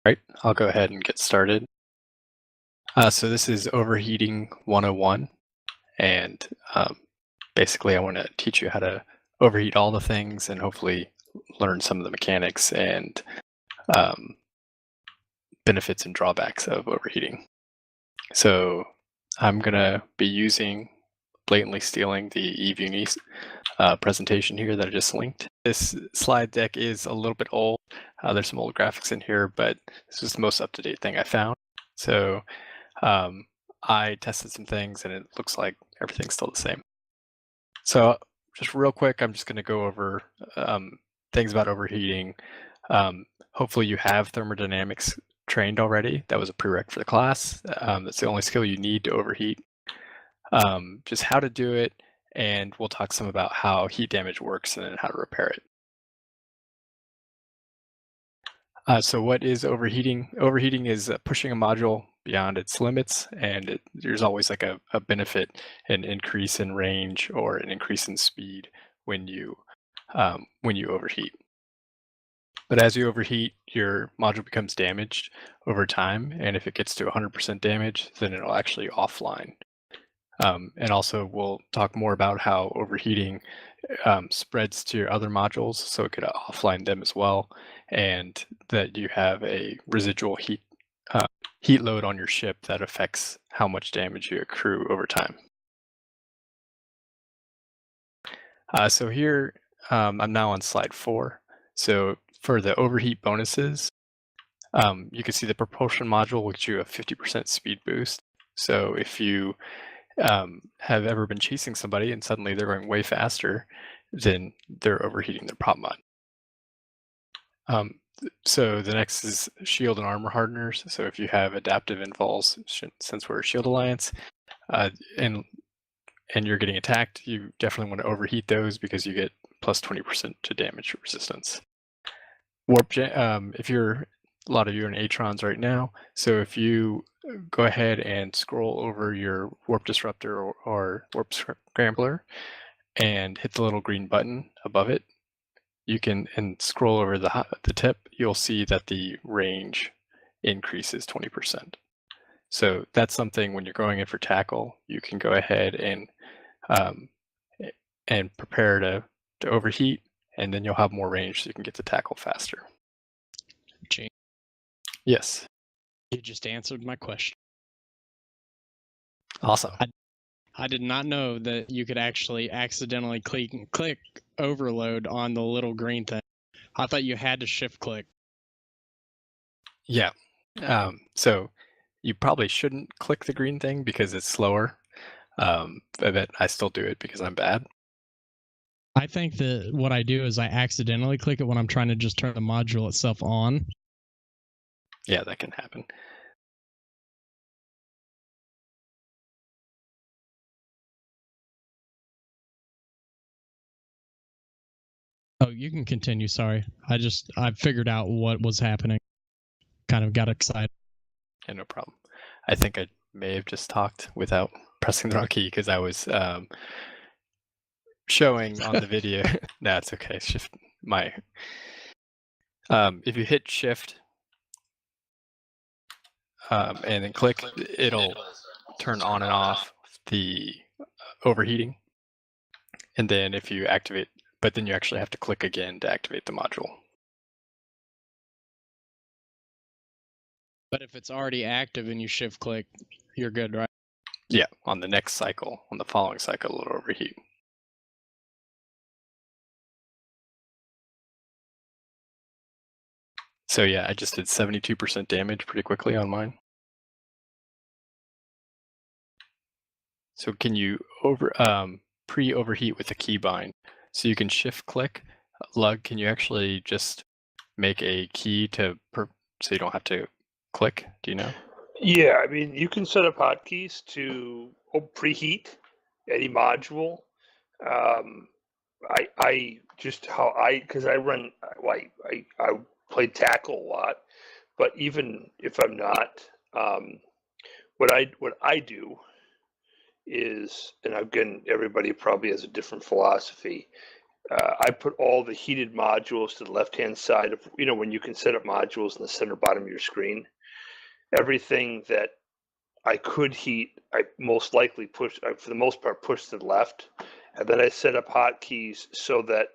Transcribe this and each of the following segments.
Right, I'll go ahead and get started. So this is Overheating 101, and basically I want to teach you how to overheat all the things and hopefully learn some of the mechanics and um, benefits and drawbacks of overheating. So I'm going to be blatantly stealing the eVunis presentation here that I just linked. This slide deck is a little bit old. There's some old graphics in here, but this is the most up-to-date thing I found. So I tested some things and it looks like everything's still the same. So just real quick, I'm just going to go over things about overheating. Hopefully you have thermodynamics trained already. That was a prereq for the class. That's the only skill you need to overheat. Just how to do it, and we'll talk some about how heat damage works and then how to repair it. So what is overheating? Overheating is pushing a module beyond its limits, and there's always like a benefit, an increase in range or an increase in speed when you overheat. But as you overheat, your module becomes damaged over time, and if it gets to 100% damage, then it'll actually offline. And also we'll talk more about how overheating spreads to your other modules, so it could offline them as well, and that you have a residual heat load on your ship that affects how much damage you accrue over time. So here, I'm now on slide 4. So for the overheat bonuses, you can see the propulsion module will get you a 50% speed boost. So if you have ever been chasing somebody and suddenly they're going way faster, then they're overheating their prop mod. So the next is shield and armor hardeners. So if you have adaptive invols, since we're a shield alliance, and you're getting attacked, you definitely want to overheat those because you get plus 20% to damage resistance. Warp, if you're a lot of you are in Atrons right now, so if you go ahead and scroll over your warp disruptor or warp scrambler and hit the little green button above it, you can scroll over the tip, you'll see that the range increases 20%. So that's something when you're going in for tackle, you can go ahead and prepare to overheat, and then you'll have more range so you can get to tackle faster. James, yes. you just answered my question. Awesome. I did not know that you could actually accidentally click overload on the little green thing. I thought you had to shift click. Yeah. So you probably shouldn't click the green thing because it's slower. But I still do it because I'm bad. I think that what I do is I accidentally click it when I'm trying to just turn the module itself on. Yeah, that can happen. Oh, you can continue. Sorry. I figured out what was happening. Kind of got excited. Yeah, no problem. I think I may have just talked without pressing the wrong key because I was showing on the video. No, it's okay. Shift my. If you hit shift and then click, it'll turn on and off the overheating. And then if you activate, but then you actually have to click again to activate the module. But if it's already active and you shift click, you're good, right? Yeah, on the next cycle, on the following cycle, it'll overheat. So yeah, I just did 72% damage pretty quickly on mine. So can you pre-overheat with a keybind? So you can shift click. Lug, can you actually just make a key so you don't have to click? Do you know? Yeah, I mean, you can set up hotkeys to preheat any module. I just because I run, I play tackle a lot, but even if I'm not, what I do is, and again, everybody probably has a different philosophy. I put all the heated modules to the left-hand side of, when you can set up modules in the center bottom of your screen. Everything that I could heat, I most likely push, for the most part, push to the left. And then I set up hotkeys so that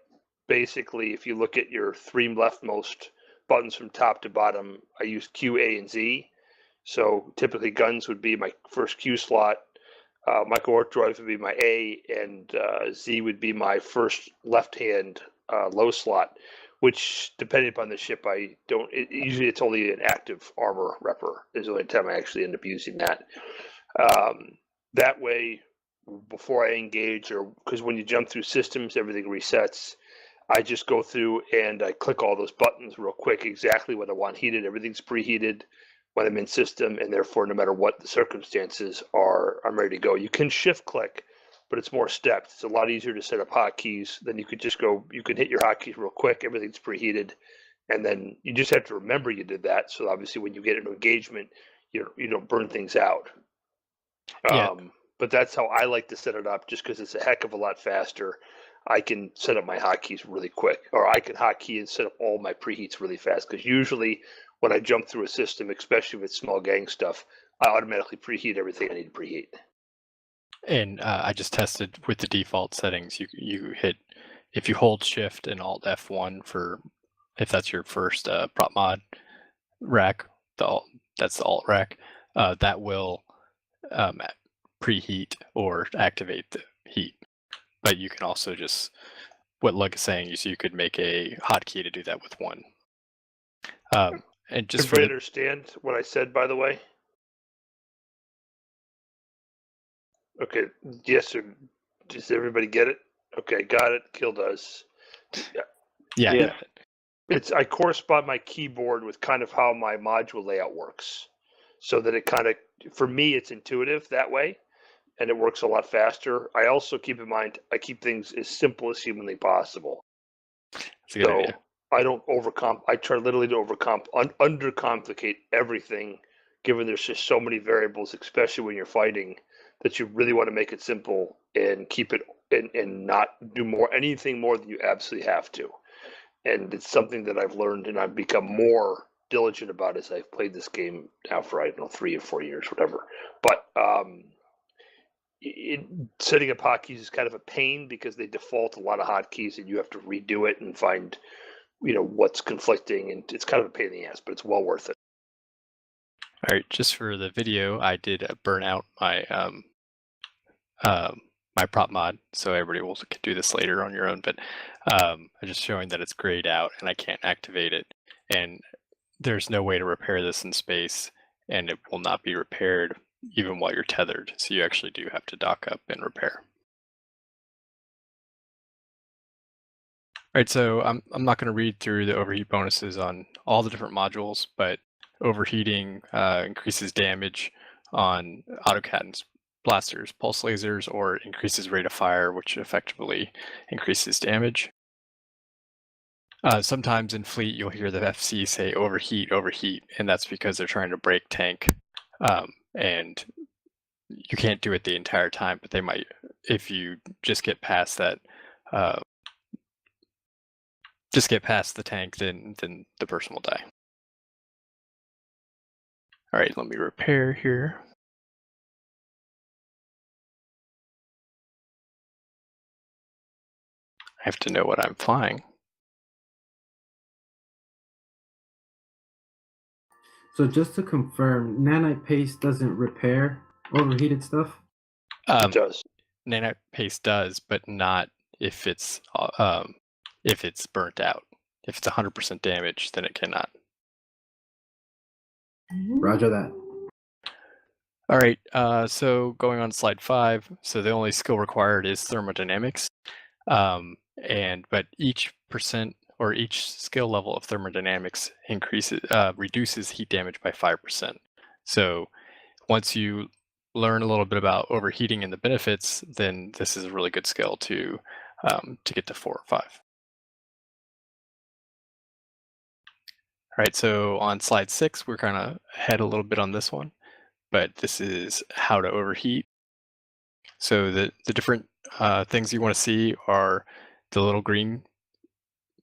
basically, if you look at your three leftmost buttons from top to bottom, I use Q, A, and Z. So typically guns would be my first Q slot, micro arc drive would be my A, and Z would be my first left-hand low slot, which depending upon the ship, I don't, usually it's only an active armor repper is the only time I actually end up using that. That way, before I engage, or because when you jump through systems, everything resets. I just go through and I click all those buttons real quick, exactly what I want heated. Everything's preheated when I'm in system, and therefore, no matter what the circumstances are, I'm ready to go. You can shift click, but it's more stepped. It's a lot easier to set up hotkeys. Then you could just go, you can hit your hotkeys real quick, everything's preheated, and then you just have to remember you did that. So obviously when you get into engagement, you don't burn things out. Yeah. But that's how I like to set it up, just because it's a heck of a lot faster. I can set up my hotkeys really quick, or I can hotkey and set up all my preheats really fast, because usually when I jump through a system, especially with small gang stuff, I automatically preheat everything I need to preheat. And I just tested with the default settings. You hit, if you hold Shift and Alt F1 for, if that's your first prop mod rack, that's the alt rack, that will preheat or activate the heat. But you can also just, what Lug is saying is you could make a hotkey to do that with one. And just Everybody understand what I said, by the way? Okay, yes, or does everybody get it? Okay, got it. Kill does. Yeah. I correspond my keyboard with kind of how my module layout works, so that it kind of, for me, it's intuitive that way, and it works a lot faster. I also keep in mind I keep things as simple as humanly possible. That's a good idea. I don't I try literally to undercomplicate everything, given there's just so many variables, especially when you're fighting, that you really want to make it simple and keep it and not do anything more than you absolutely have to. And it's something that I've learned and I've become more diligent about as I've played this game now for, I don't know, 3 or 4 years, whatever. But setting up hotkeys is kind of a pain, because they default a lot of hotkeys and you have to redo it and find what's conflicting, and it's kind of a pain in the ass, but it's well worth it. All right, just for the video, I did burn out my my prop mod, so everybody will do this later on your own. But I'm just showing that it's grayed out and I can't activate it, and there's no way to repair this in space, and it will not be repaired even while you're tethered. So you actually do have to dock up and repair. All right, so I'm not going to read through the overheat bonuses on all the different modules, but overheating increases damage on autocannons, blasters, pulse lasers, or increases rate of fire, which effectively increases damage. Sometimes in fleet, you'll hear the FC say overheat, overheat, and that's because they're trying to break tank. And you can't do it the entire time, but they might, if you just get past that, just get past the tank, then the person will die. All right, let me repair here. I have to know what I'm flying. So just to confirm, nanite paste doesn't repair overheated stuff? It does. Nanite paste does, but not if it's burnt out. If it's 100% damage, then it cannot. Roger that. All right, so going on slide 5, so the only skill required is thermodynamics, but each percent or each skill level of thermodynamics reduces heat damage by 5%. So once you learn a little bit about overheating and the benefits, then this is a really good skill to get to 4 or 5. All right, so on slide 6, we're kind of ahead a little bit on this one, but this is how to overheat. So the different things you want to see are the little green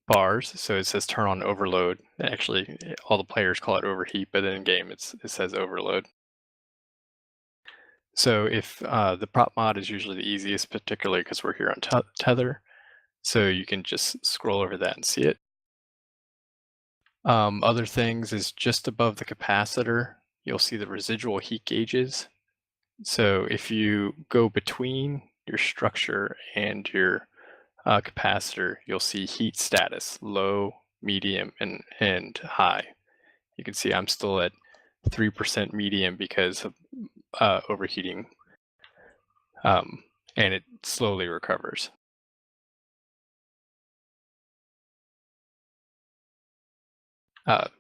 bars. So it says turn on overload. Actually, all the players call it overheat, but in game it says overload. So if the prop mod is usually the easiest, particularly because we're here on tether, so you can just scroll over that and see it. Other things is just above the capacitor, you'll see the residual heat gauges. So if you go between your structure and your capacitor, you'll see heat status, low, medium, and high. You can see I'm still at 3% medium because of overheating, and it slowly recovers.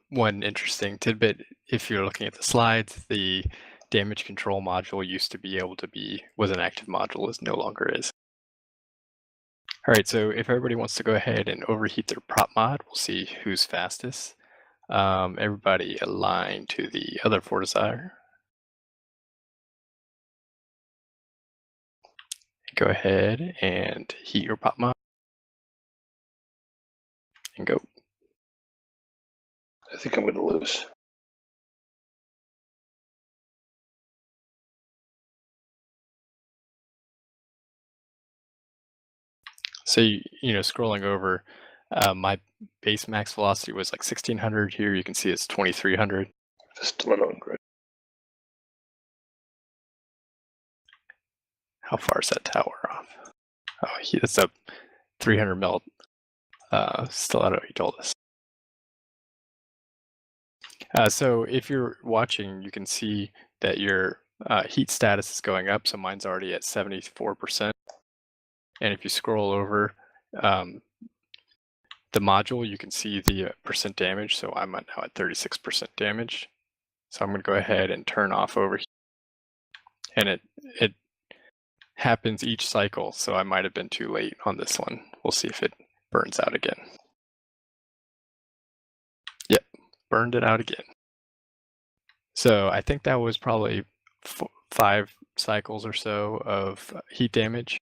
One interesting tidbit, if you're looking at the slides, the damage control module used to be able to was an active module, is no longer is. All right, so if everybody wants to go ahead and overheat their prop mod, we'll see who's fastest. Everybody align to the other Fortizar. Go ahead and heat your prop mod and go. I think I'm going to lose. So, scrolling over, my base max velocity was like 1600. Here you can see it's 2300. Still not on grid. How far is that tower off? Oh, that's up 300 mil. Still, I don't know, he told us. So if you're watching, you can see that your heat status is going up. So mine's already at 74%. And if you scroll over the module, you can see the percent damage. So I'm now at 36% damage. So I'm going to go ahead and turn off overheat. And it happens each cycle. So I might have been too late on this one. We'll see if it burns out again. Yep, burned it out again. So I think that was probably 5 cycles or so of heat damage.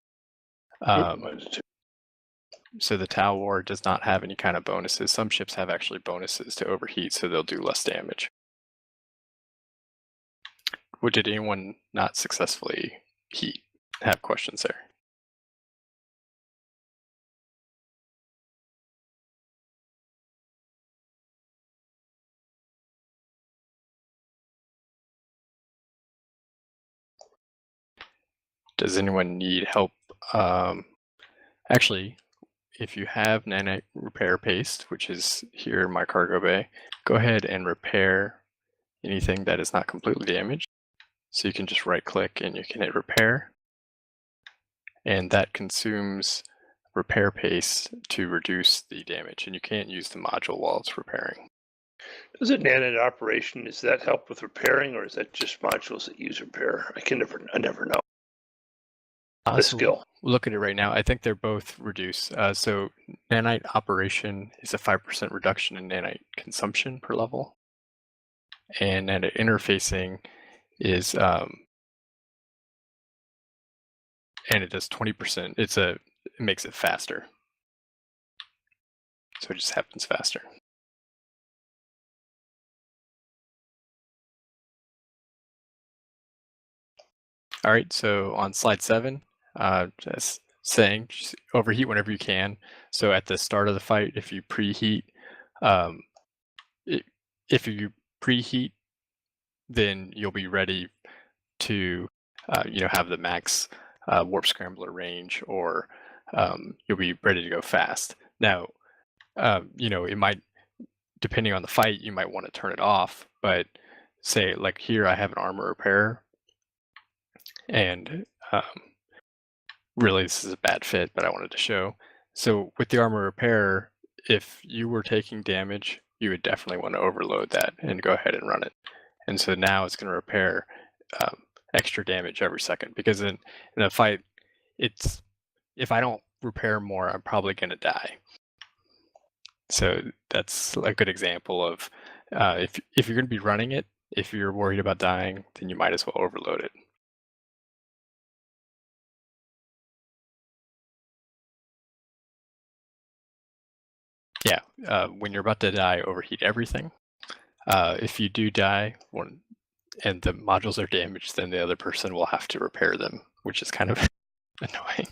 So the Tau War does not have any kind of bonuses. Some ships have actually bonuses to overheat, so they'll do less damage. Did anyone not successfully heat? Have questions there? Does anyone need help? Actually, if you have nanite repair paste, which is here in my cargo bay, go ahead and repair anything that is not completely damaged. So you can just right click and you can hit repair. And that consumes repair paste to reduce the damage. And you can't use the module while it's repairing. Does it nanite operation, does that help with repairing, or is that just modules that use repair? I never know. The skill. We'll look at it right now. I think they're both reduced. So nanite operation is a 5% reduction in nanite consumption per level. And nanite interfacing is, and it does 20%. It makes it faster. So it just happens faster. All right, so on slide 7, just saying, just overheat whenever you can. So at the start of the fight, if you preheat, then you'll be ready to, have the max warp scrambler range, or you'll be ready to go fast. Now, it might, depending on the fight, you might want to turn it off. But say, like here, I have an armor repair, and really this is a bad fit, but I wanted to show. So with the armor repair, if you were taking damage, you would definitely want to overload that and go ahead and run it. And so now it's going to repair extra damage every second, because in a fight, if I don't repair more, I'm probably going to die. So that's a good example of if you're going to be running it, if you're worried about dying, then you might as well overload it. when you're about to die, overheat everything. If you do die and the modules are damaged, then the other person will have to repair them, which is kind of annoying.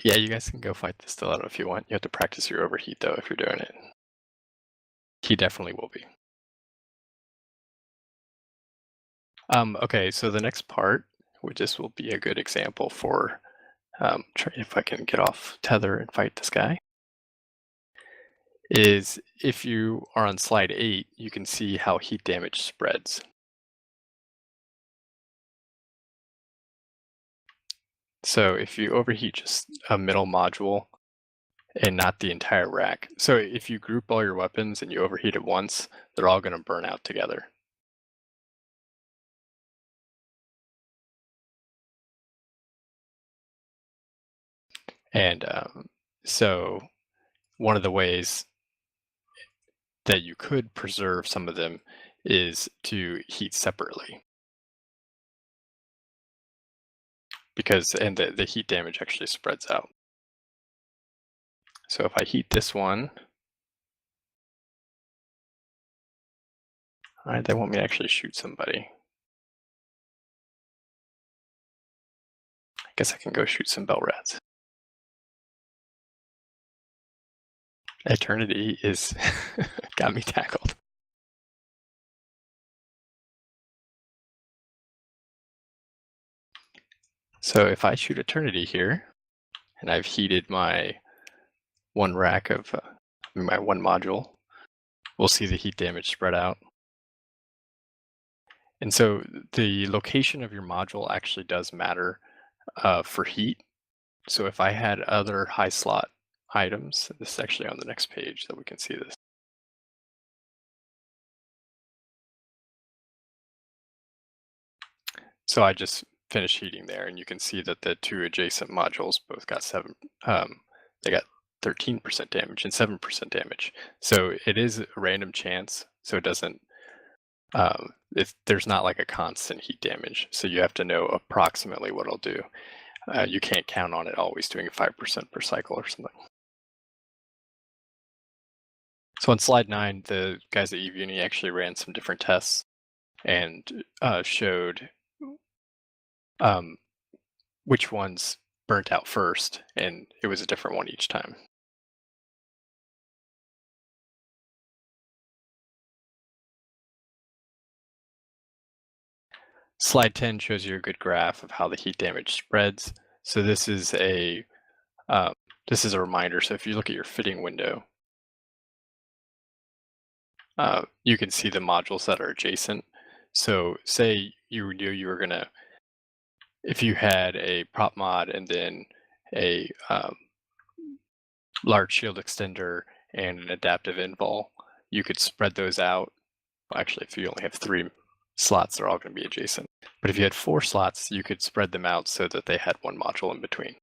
Yeah, you guys can go fight this stiletto if you want. You have to practice your overheat, though, if you're doing it. He definitely will be. Okay, so the next part, which this will be a good example for, if I can get off tether and fight this guy, is if you are on slide 8, you can see how heat damage spreads. So if you overheat just a middle module and not the entire rack, so if you group all your weapons and you overheat it once, they're all going to burn out together. And so one of the ways that you could preserve some of them is to heat separately. And the heat damage actually spreads out. So if I heat this one, all right, they want me to actually shoot somebody. I guess I can go shoot some bell rats. Eternity is got me tackled. So if I shoot Eternity here, and I've heated my one rack of my one module, we'll see the heat damage spread out. And so the location of your module actually does matter for heat. So if I had other high slot items, this is actually on the next page that we can see this. So I just finished heating there, and you can see that the two adjacent modules both got they got 13% damage and 7% damage. So it is a random chance. So it doesn't, there's not like a constant heat damage. So you have to know approximately what it'll do. You can't count on it always doing 5% per cycle or something. So on slide 9, the guys at eVuni actually ran some different tests and showed which ones burnt out first, and it was a different one each time. Slide 10 shows you a good graph of how the heat damage spreads. So this is a reminder. So if you look at your fitting window, you can see the modules that are adjacent. So say you knew you were gonna, if you had a prop mod and then a large shield extender and an adaptive invol, you could spread those out. Well, actually, if you only have 3 slots, they're all going to be adjacent. But if you had 4 slots, you could spread them out so that they had one module in between.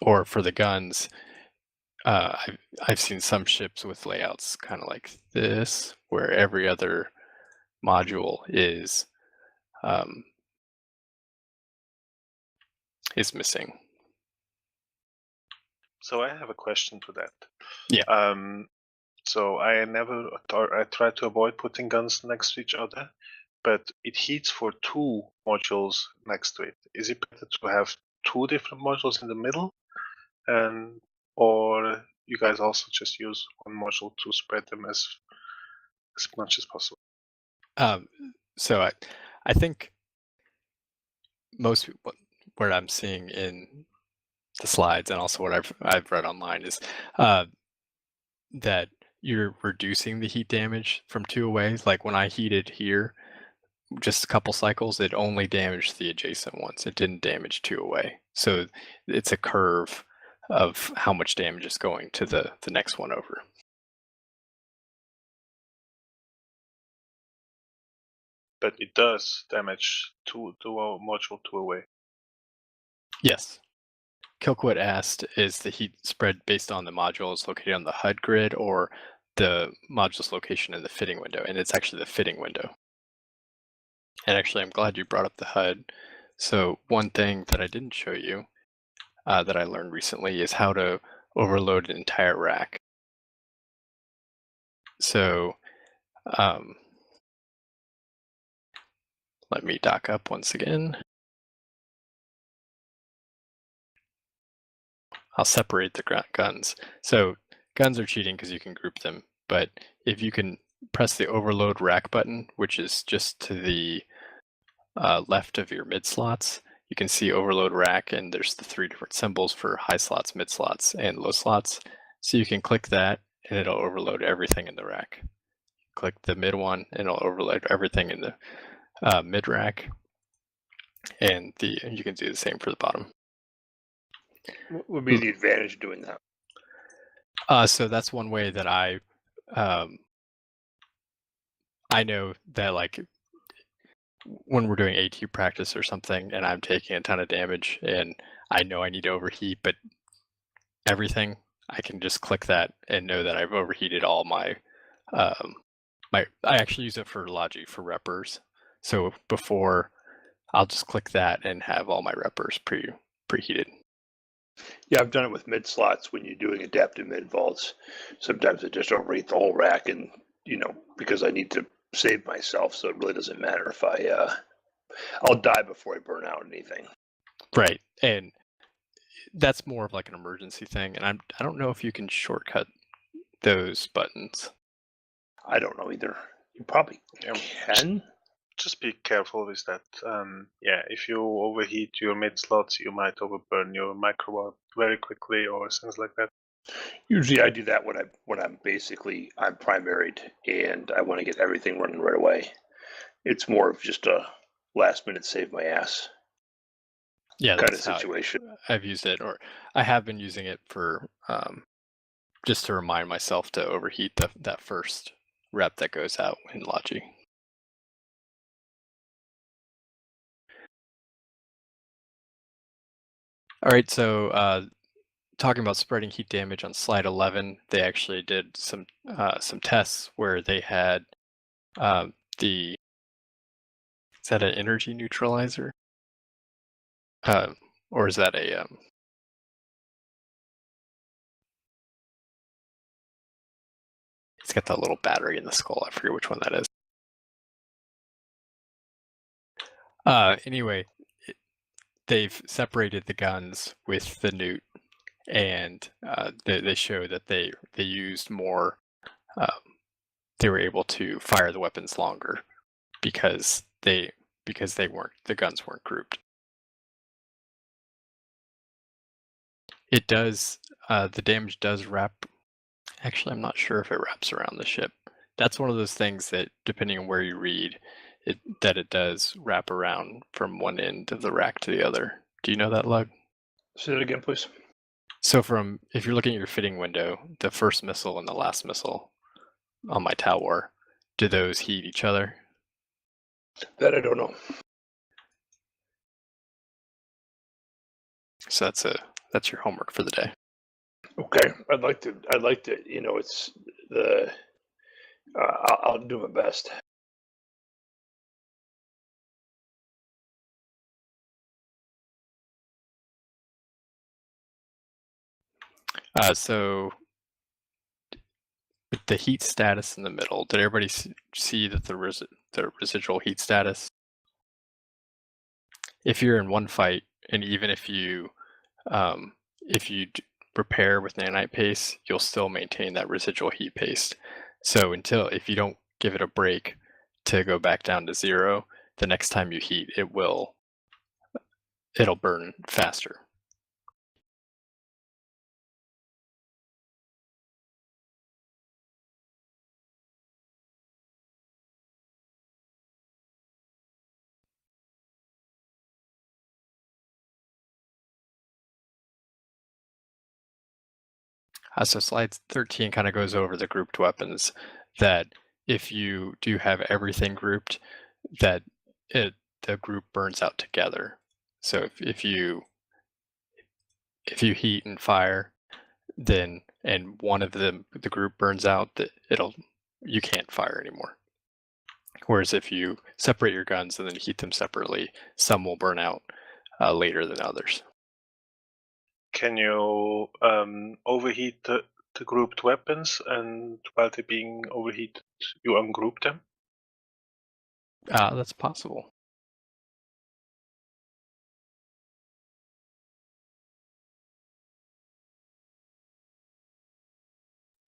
Or for the guns, I've seen some ships with layouts kind of like this, where every other module is missing. So I have a question to that. Yeah. So I try to avoid putting guns next to each other, but it heats for 2 modules next to it. Is it better to have 2 different modules in the middle, or you guys also just use one module to spread them as much as possible? So I think most people, what I'm seeing in the slides and also what I've read online is that you're reducing the heat damage from 2 away. Like when I heated here, just a couple cycles, it only damaged the adjacent ones. It didn't damage 2 away. So it's a curve of how much damage is going to the next one over. But it does damage to module 2 away. Yes. Kilquit asked, is the heat spread based on the modules located on the HUD grid or the module's location in the fitting window? And it's actually the fitting window. And actually, I'm glad you brought up the HUD. So one thing that I didn't show you that I learned recently is how to overload an entire rack. So let me dock up once again. I'll separate the guns. So guns are cheating because you can group them, but if you can press the overload rack button, which is just to the left of your mid slots, you can see overload rack, and there's the 3 different symbols for high slots, mid slots, and low slots. So you can click that and it'll overload everything in the rack. Click the mid one and it'll overload everything in the mid rack, and you can do the same for the bottom. What would be the advantage of doing that? So that's one way that I know that, like, when we're doing AT practice or something and I'm taking a ton of damage and I know I need to overheat, but everything, I can just click that and know that I've overheated all my I actually use it for Logi for reppers. So before, I'll just click that and have all my reppers preheated. Yeah, I've done it with mid slots when you're doing adaptive mid vaults. Sometimes I just overheat the whole rack, and because I need to save myself, so it really doesn't matter if I'll die before I burn out anything. Right, and that's more of like an emergency thing. And I don't know if you can shortcut those buttons. I don't know either. You probably can. Just be careful with that. Yeah, if you overheat your mid slots, you might overburn your micro very quickly or things like that. Usually I do that when I'm primaried and I want to get everything running right away. It's more of just a last minute save my ass Yeah, kind of that's how situation. I've used it, or I have been using it for just to remind myself to overheat that first rep that goes out in Logi. All right, so talking about spreading heat damage on slide 11, they actually did some tests where they had is that an energy neutralizer? Or is that a it's got that little battery in the skull. I forget which one that is. Anyway, they've separated the guns with the newt, and they show that they used more. They were able to fire the weapons longer because the guns weren't grouped. It does the damage does wrap. Actually, I'm not sure if it wraps around the ship. That's one of those things that, depending on where you read, it does wrap around from one end of the rack to the other. Do you know that, Lug? Say that again, please. So if you're looking at your fitting window, the first missile and the last missile on my tower, do those heat each other? That I don't know. So that's your homework for the day. Okay, I'd like to. It's the. I'll do my best. So with the heat status in the middle, did everybody see that the residual heat status? If you're in one fight, and even if you repair with nanite paste, you'll still maintain that residual heat paste. So if you don't give it a break to go back down to 0, the next time you heat, it'll burn faster. So slide 13 kind of goes over the grouped weapons, that if you do have everything grouped, that the group burns out together. So if you heat and fire, then and one of the group burns out, that you can't fire anymore. Whereas if you separate your guns and then heat them separately, some will burn out later than others. Can you overheat the grouped weapons, and while they're being overheated, you ungroup them? That's possible.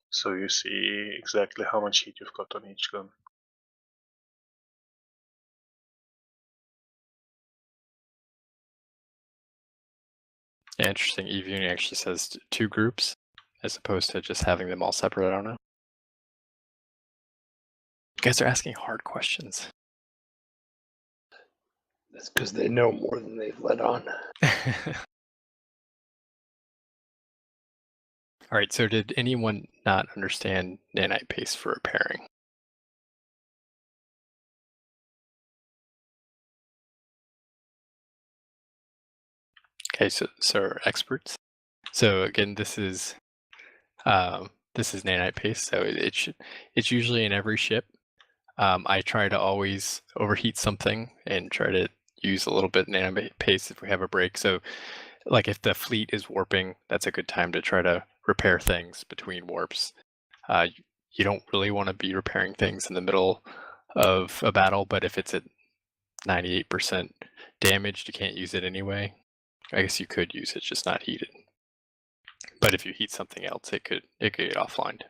So you see exactly how much heat you've got on each gun. Yeah, interesting. eViewing actually says 2 groups as opposed to just having them all separate. I don't know. You guys are asking hard questions. That's because they know more than they've let on. All right, so did anyone not understand nanite paste for repairing? Okay, so are experts. So again, this is nanite paste. So it's usually in every ship. I try to always overheat something and try to use a little bit nanite paste if we have a break. So like if the fleet is warping, that's a good time to try to repair things between warps. You don't really want to be repairing things in the middle of a battle, but if it's at 98% damaged, you can't use it anyway. I guess you could use it, just not heated. But if you heat something else, it could get offline.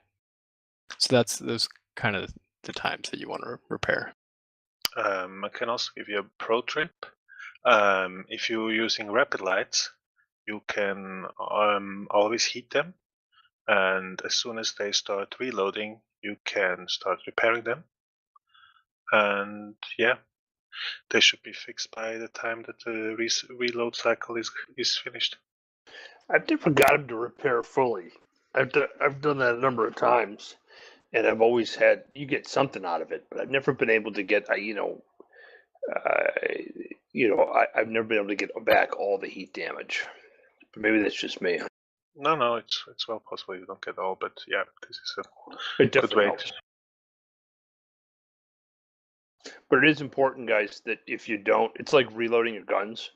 So that's those kind of the times that you want to repair. I can also give you a pro tip. If you're using rapid lights, you can always heat them, and as soon as they start reloading, you can start repairing them. And yeah, they should be fixed by the time that the reload cycle is finished. I've never got them to repair fully. I've done that a number of times, and I've always had you get something out of it, but I've never been able to get I've never been able to get back all the heat damage. But maybe that's just me. No, it's well possible you don't get all, but yeah, this is It good definitely way helps. to. But it is important, guys, that if you don't, it's like reloading your guns.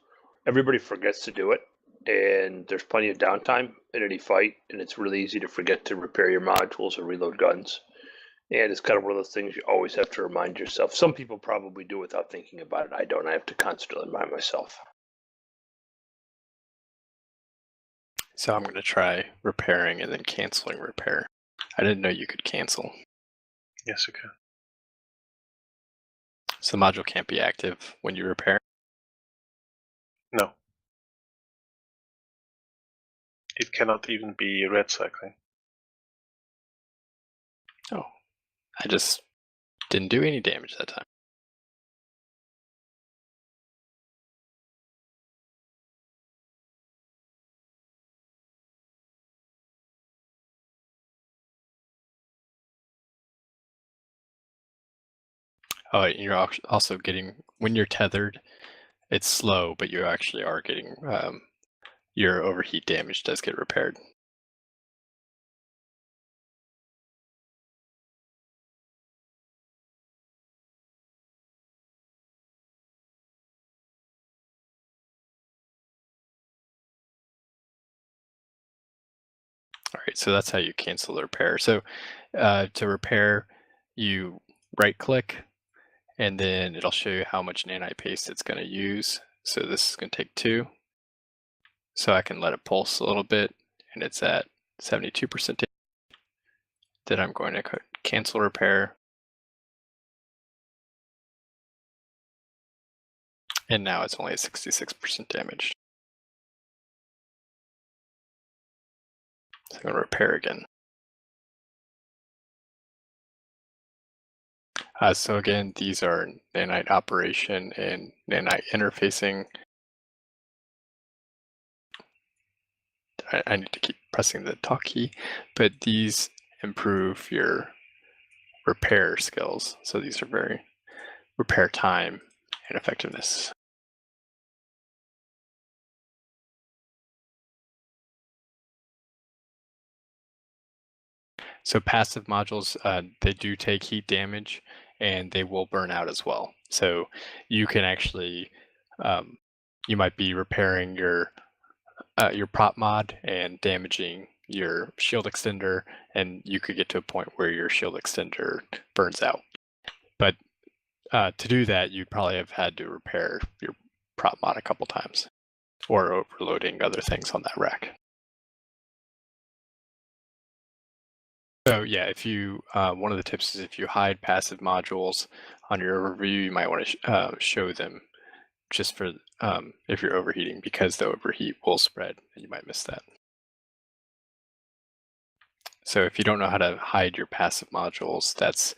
Everybody forgets to do it, and there's plenty of downtime in any fight, and it's really easy to forget to repair your modules or reload guns. And it's kind of one of those things you always have to remind yourself. Some people probably do without thinking about it. I don't. I have to constantly remind myself. So I'm going to try repairing and then canceling repair. I didn't know you could cancel. Yes, you can. So the module can't be active when you repair. No. It cannot even be red cycling. Oh, I just didn't do any damage that time. Oh, you're also getting, when you're tethered, it's slow, but you actually are getting, your overheat damage does get repaired. All right, so that's how you cancel the repair. So to repair, you right click, and then it'll show you how much nanite paste it's going to use. So this is going to take 2. So I can let it pulse a little bit, and it's at 72%. Then I'm going to cancel repair. And now it's only at 66% damage. So I'm going to repair again. So again, these are nanite operation and nanite interfacing. I need to keep pressing the talk key, but these improve your repair skills. So these are very repair time and effectiveness. So passive modules, they do take heat damage and they will burn out as well. So you can actually, you might be repairing your your prop mod and damaging your shield extender, and you could get to a point where your shield extender burns out. But to do that, you'd probably have had to repair your prop mod a couple times, or overloading other things on that rack. So yeah, if you one of the tips is if you hide passive modules on your overview, you might want to show them just for if you're overheating, because the overheat will spread and you might miss that. So if you don't know how to hide your passive modules, that's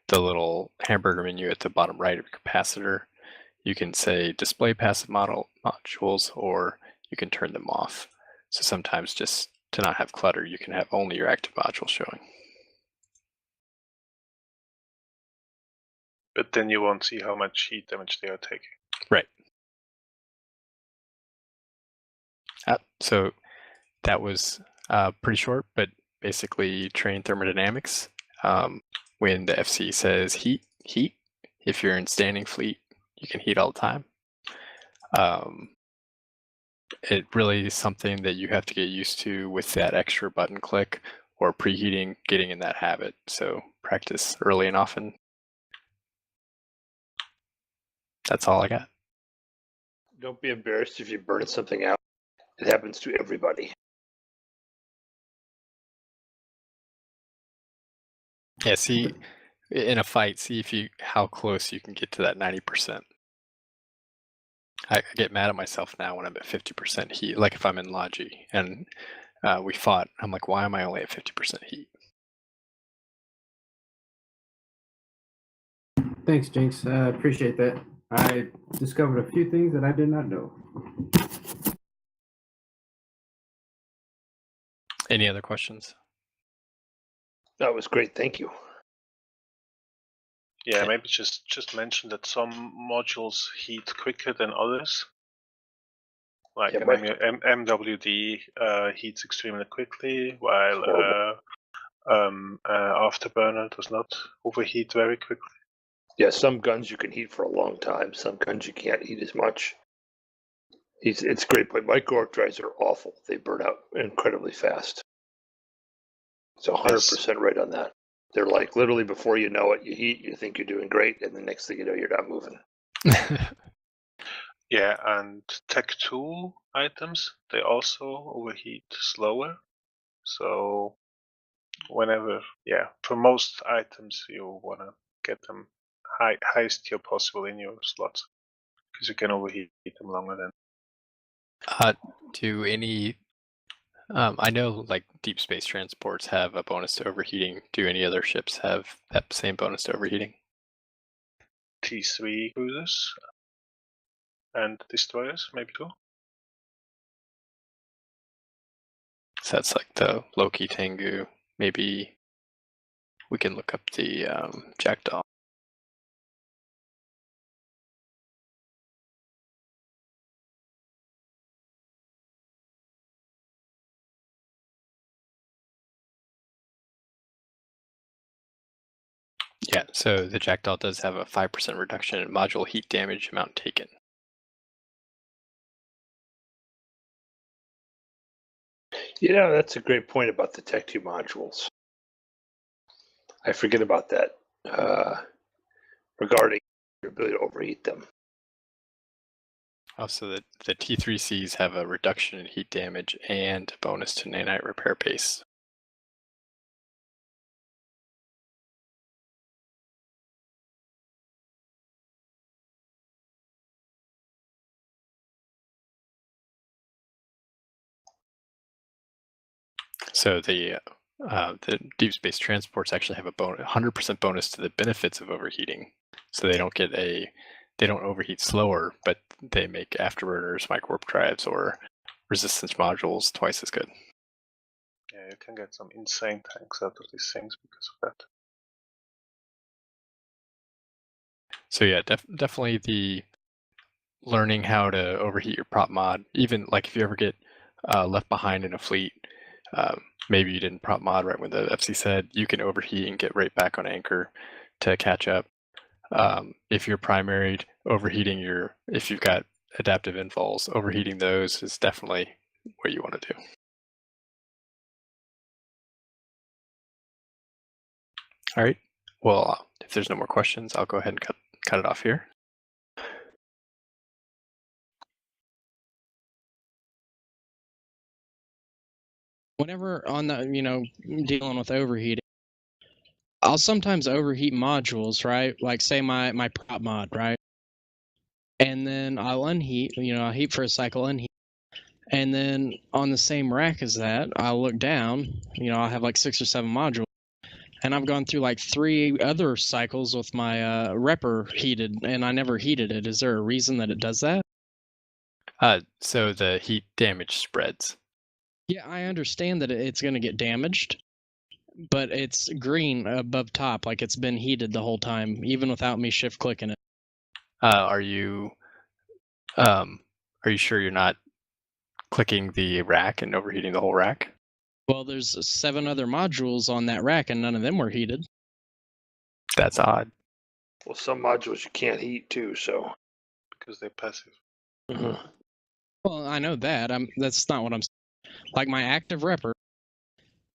the little hamburger menu at the bottom right of your capacitor. You can say display passive modules, or you can turn them off. So sometimes, just to not have clutter, you can have only your active module showing. But then you won't see how much heat damage they are taking. Right. So that was pretty short, but basically train thermodynamics. When the FC says heat, if you're in standing fleet, you can heat all the time. It really is something that you have to get used to with that extra button click or preheating, getting in that habit. So practice early and often. That's all I got. Don't be embarrassed if you burn something out. It happens to everybody. Yeah, see, in a fight, see if how close you can get to that 90%. I get mad at myself now when I'm at 50% heat, like if I'm in Logi and we fought, I'm like, why am I only at 50% heat? Thanks, Jinx. I appreciate that. I discovered a few things that I did not know. Any other questions? That was great. Thank you. Yeah, Okay. maybe just mention that some modules heat quicker than others. Like Yeah, an MWD heats extremely quickly, while Afterburner does not overheat very quickly. Yeah, some guns you can heat for a long time. Some guns you can't heat as much. It's great, but micro arc drives are awful. They burn out incredibly fast. So 100% right on that. They're like literally before you know it, you heat, you think you're doing great, and the next thing you know, you're not moving. Yeah, and Tech 2 items, they also overheat slower. So whenever, for most items, you want to get them highest tier possible in your slots, because you can overheat them longer than. Do any, I know like deep space transports have a bonus to overheating. Do any other ships have that same bonus to overheating? T3 cruisers and destroyers, maybe too. So that's like the Loki Tengu. Maybe we can look up the Jackdaw. Yeah, so the Jackdaw does have a 5% reduction in module heat damage amount taken. Yeah, that's a great point about the Tech 2 modules. I forget about that regarding your ability to overheat them. Also, the T3Cs have a reduction in heat damage and a bonus to nanite repair pace. So the deep space transports actually have a 100% bonus to the benefits of overheating. So they don't overheat slower, but they make afterburners, microwarp drives, or resistance modules twice as good. Yeah, you can get some insane tanks out of these things because of that. So yeah, definitely the learning how to overheat your prop mod, even like if you ever get left behind in a fleet, maybe you didn't prop mod right when the FC said, you can overheat and get right back on anchor to catch up. If you're primaried, overheating if you've got adaptive invols, overheating those is definitely what you want to do. All right. Well, if there's no more questions, I'll go ahead and cut it off here. Whenever on the, dealing with overheating, I'll sometimes overheat modules, right? Like say my prop mod, right? And then I'll unheat, I'll heat for a cycle, unheat. And then on the same rack as that, I'll look down, I'll have like 6 or 7 modules. And I've gone through like 3 other cycles with my repper heated, and I never heated it. Is there a reason that it does that? So the heat damage spreads. Yeah, I understand that it's going to get damaged, but it's green above top, like it's been heated the whole time, even without me shift clicking it. Are you sure you're not clicking the rack and overheating the whole rack? Well, there's 7 other modules on that rack, and none of them were heated. That's odd. Well, some modules you can't heat too, so. Because they're passive. Mm-hmm. Well, I know that. That's not what I'm saying. Like my active repper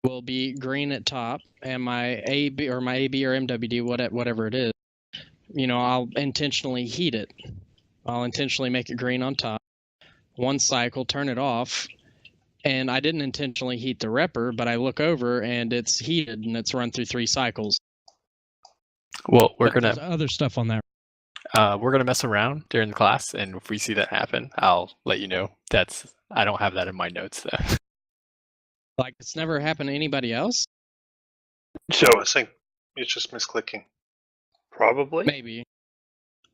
will be green at top, and my AB or MWD, whatever it is, I'll intentionally heat it. I'll intentionally make it green on top. 1 cycle, turn it off, and I didn't intentionally heat the repper, but I look over and it's heated and it's run through 3 cycles. Well, There's other stuff on that. We're gonna mess around during the class, and if we see that happen, I'll let you know. I don't have that in my notes though. Like it's never happened to anybody else? So I think it's just misclicking. probably. Maybe.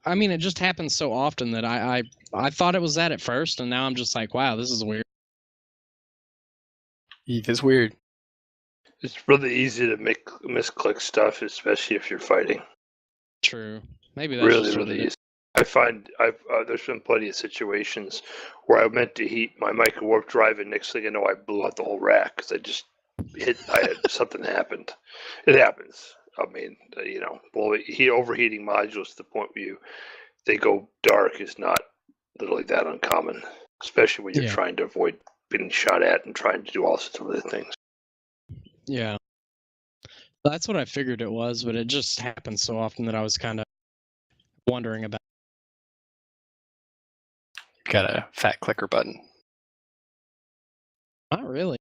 I mean, it just happens so often that I thought it was that at first, and now I'm just like, wow, this is weird. Eve is weird. It's really easy to misclick stuff, especially if you're fighting. True. Maybe that's Really, just what really it is. easy. I find there's been plenty of situations where I meant to heat my micro warp drive, and next thing I know, I blew out the whole rack because something happened. It happens. I mean, overheating modules to the point where they go dark is not literally that uncommon, especially when you're trying to avoid being shot at and trying to do all sorts of other things. Yeah. That's what I figured it was, but it just happens so often that I was kind of wondering about. Got a fat clicker button. Not really.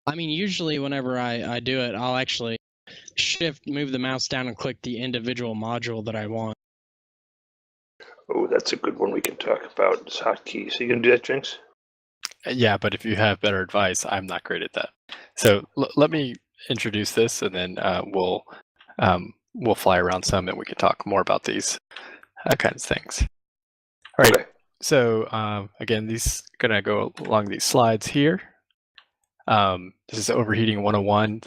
I mean, usually whenever I do it, I'll actually move the mouse down and click the individual module that I want. Oh, that's a good one we can talk about. It's hotkeys. Are you going to do that, Jinx? Yeah, but if you have better advice, I'm not great at that. So let me introduce this, and then we'll fly around some, and we can talk more about these kinds of things. All right. Okay. So again, these gonna go along these slides here. This is overheating 101.